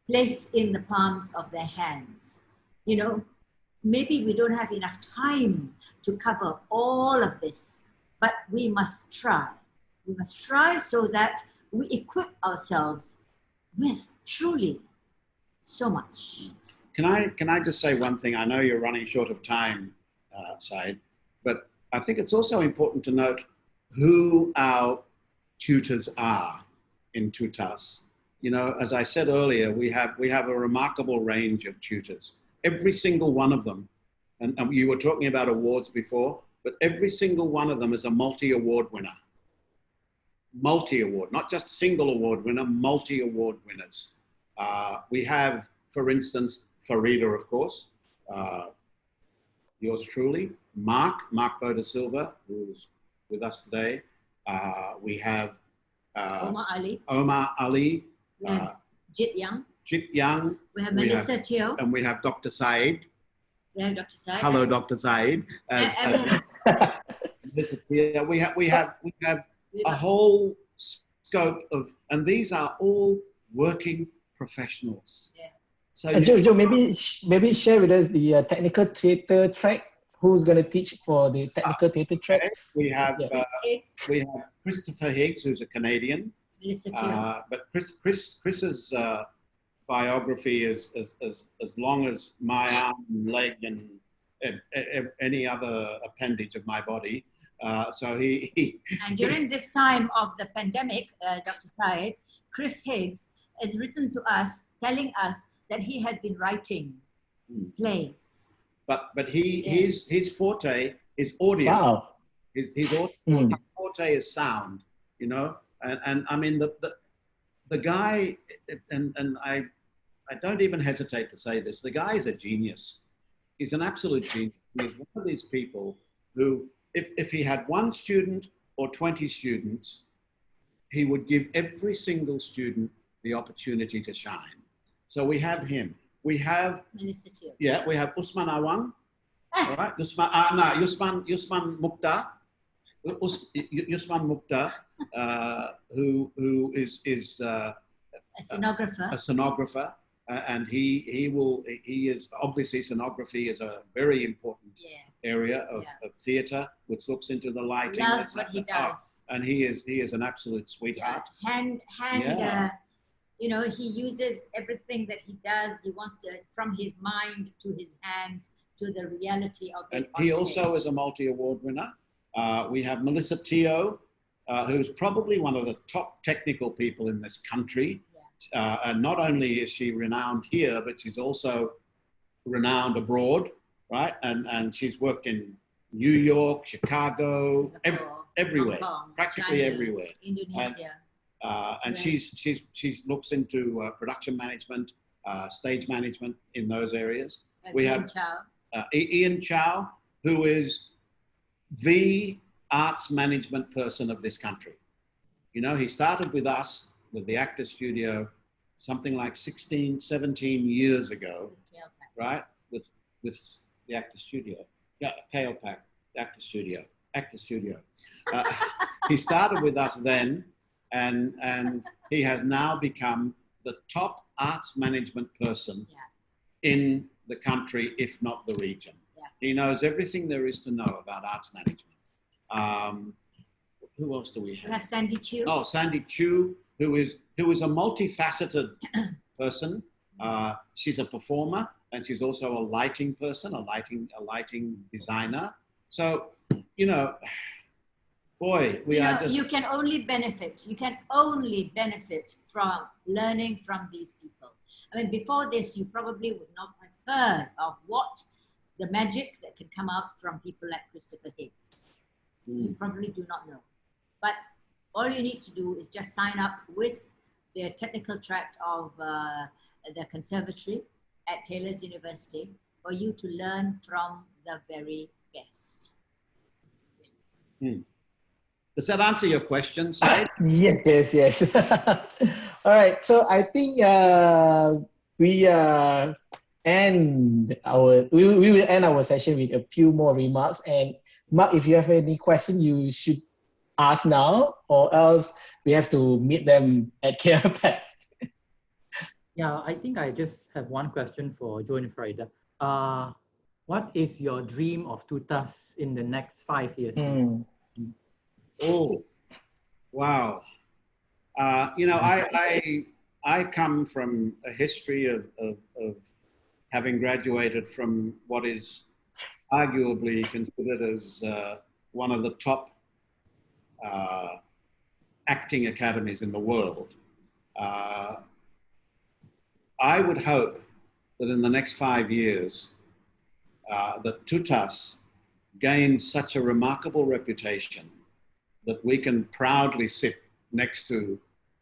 place in the palms of their hands. Maybe we don't have enough time to cover all of this, but we must try. We must try so that we equip ourselves with truly so much. Can I just say one thing? I know you're running short of time, Said, but I think it's also important to note who our tutors are in TUTAS. As I said earlier, we have a remarkable range of tutors. Every single one of them, and you were talking about awards before, but every single one of them is a multi-award winner. Multi-award, not just single award winner, multi-award winners. We have, for instance, Faridah, of course, yours truly, Mark Boda Silva, who's with us today. We have Omar Ali. Jit Young. We have Melissa Teo. And we have Dr. Said. We have Dr. Said. Hello, Dr. Said. We have a whole scope of, and these are all working professionals. Yeah. So Joe, maybe share with us the technical theatre track. Who's going to teach for the technical theatre track? We have Christopher Higgs, who's a Canadian. But Chris's biography is as long as my arm and leg and any other appendage of my body. So he And during this time of the pandemic, Dr. Said, Chris Higgs has written to us telling us that he has been writing plays. But his forte is audio. Wow. His forte is sound, and I mean the guy, and I don't even hesitate to say this, the guy is a genius. He's an absolute genius. He's one of these people who, if he had one student or 20 students, he would give every single student the opportunity to shine. So we have him. We have, yeah, we have Usman Awang, all right? Usman Mukhtar. Usman Mukhtar, who is a scenographer, and he is obviously, scenography is a very important area of theatre, which looks into the lighting. Loves what he does, and he is an absolute sweetheart. You know, he uses everything that he does. He wants to, from his mind to his hands to the reality of it. And he also is a multi-award winner. We have Melissa Teo, who's probably one of the top technical people in this country. And not only is she renowned here, but she's also renowned abroad, right? And she's worked in New York, Chicago, everywhere, practically China, everywhere. Indonesia. And she's looks into production management, stage management in those areas. We have Ian Chow, who is the arts management person of this country. You know, he started with us, with the Actor Studio, something like 16, 17 years ago, right? With the Actor Studio. Yeah, KLPAC, Actor Studio. He started with us then, and he has now become the top arts management person in the country, if not the region. He knows everything there is to know about arts management. Who else do we have? We have Sandy Chu. Oh, Sandy Chu, who is a multifaceted person. She's a performer, and she's also a lighting person, a lighting designer. So, you know, boy, you can only benefit. You can only benefit from learning from these people. I mean, before this, you probably would not have heard of what the magic that can come out from people like Christopher Higgs. You probably do not know. But all you need to do is just sign up with the technical track of the Conservatory at Taylor's University for you to learn from the very best. Does that answer your question, Said? Yes. All right. So I think we will end our session with a few more remarks. And Mark, if you have any question, you should ask now, or else we have to meet them at KLPAC. Yeah, I think I just have one question for Joe and Faridah. What is your dream of TUTAS in the next 5 years? Oh, wow. You know, I come from a history of having graduated from what is arguably considered as one of the top acting academies in the world. I would hope that in the next 5 years, that TUTAS gains such a remarkable reputation that we can proudly sit next to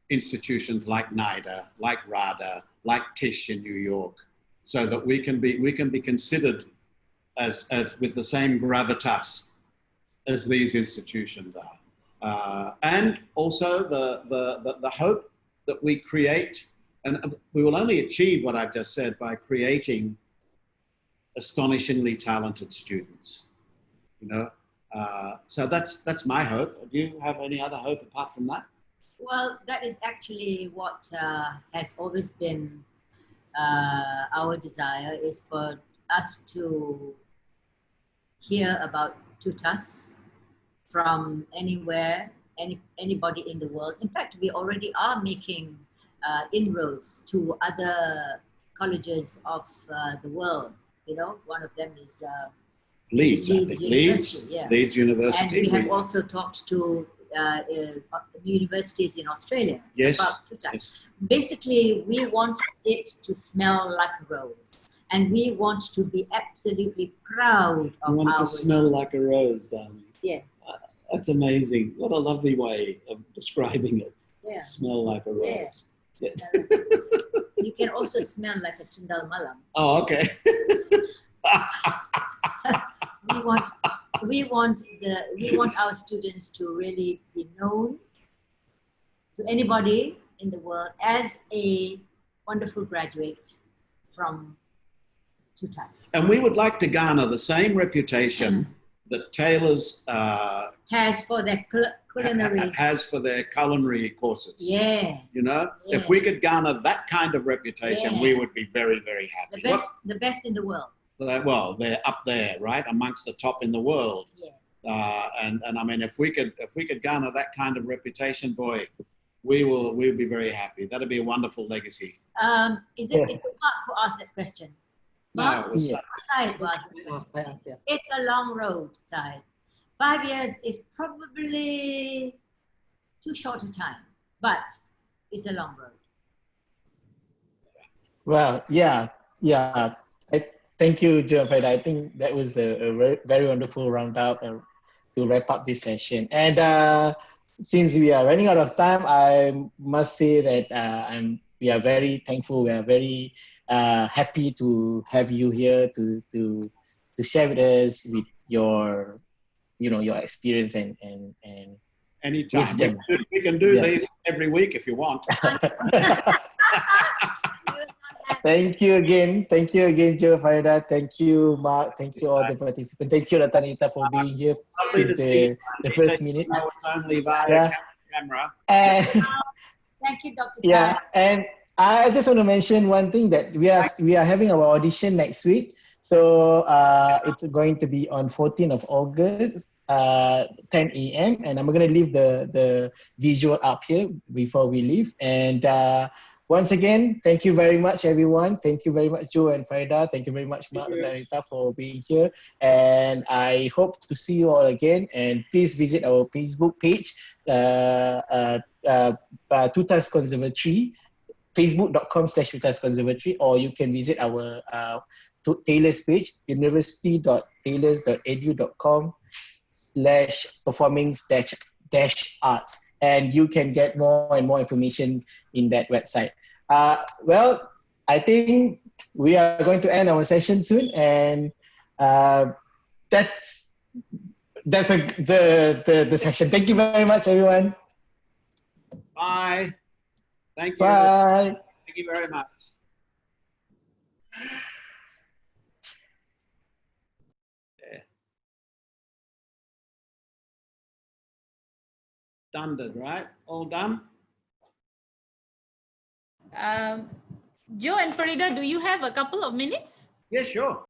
institutions like NIDA, like RADA, like Tisch in New York, so that we can be considered as with the same gravitas as these institutions are. And also the hope that we create, and we will only achieve what I've just said by creating astonishingly talented students, you know. So that's my hope. Do you have any other hope apart from that? Well, that is actually what has always been our desire, is for us to hear about TUTAS from anywhere, anybody in the world. In fact, we already are making inroads to other colleges of the world. You know, one of them is Leeds, I think. Leeds University. And we have also talked to universities in Australia about TUTAS. Yes. Basically, we want it to smell like a rose. And we want to be absolutely proud of our... You want it to smell like a rose, darling. Yeah. That's amazing. What a lovely way of describing it. Yeah. Smell like a rose. Yeah. You can also smell like a Sundal Malam. Oh, okay. we want our students to really be known to anybody in the world as a wonderful graduate from TUTAS. And we would like to garner the same reputation that Taylor's has for their culinary culinary courses. Yeah. You know, Yeah. if we could garner that kind of reputation, we would be very, very happy. The best in the world. Well, they're up there, right, amongst the top in the world. Yeah. And I mean, if we could garner that kind of reputation, boy, we'll be very happy. That'd be a wonderful legacy. Is it Mark who asked that question? Mark? No, it was Syed who asked that question. It's a long road, Syed. 5 years is probably too short a time, but it's a long road. Well, yeah. Thank you, Joe and Faridah. I think that was a very, very wonderful roundup to wrap up this session. And since we are running out of time, I must say that we are very thankful. We are very happy to have you here to share with us with your experience and anytime. We can do these every week if you want. Thank you again, Joe, Faridah. Thank you, Mark. Thank you, all the participants. Thank you, Latanita, for being here since the first minute. I was only via camera. Thank you, Dr. Yeah, Syed. and I just want to mention one thing, that we are having our audition next week. So it's going to be on 14th of August, 10 a.m. And I'm going to leave the visual up here before we leave. And once again, thank you very much, everyone. Thank you very much, Joe and Faridah. Thank you very much, Mark and Rita, for being here. And I hope to see you all again. And please visit our Facebook page, TUTAS Conservatory, facebook.com/TUTAS Conservatory, or you can visit our Taylor's page, university.taylors.edu.com/performing-arts. And you can get more and more information in that website. Well, I think we are going to end our session soon, and that's the session. Thank you very much, everyone. Bye. Thank you. Bye. Thank you very much. Done, right? All done? Joe and Faridah, do you have a couple of minutes? Yeah, sure.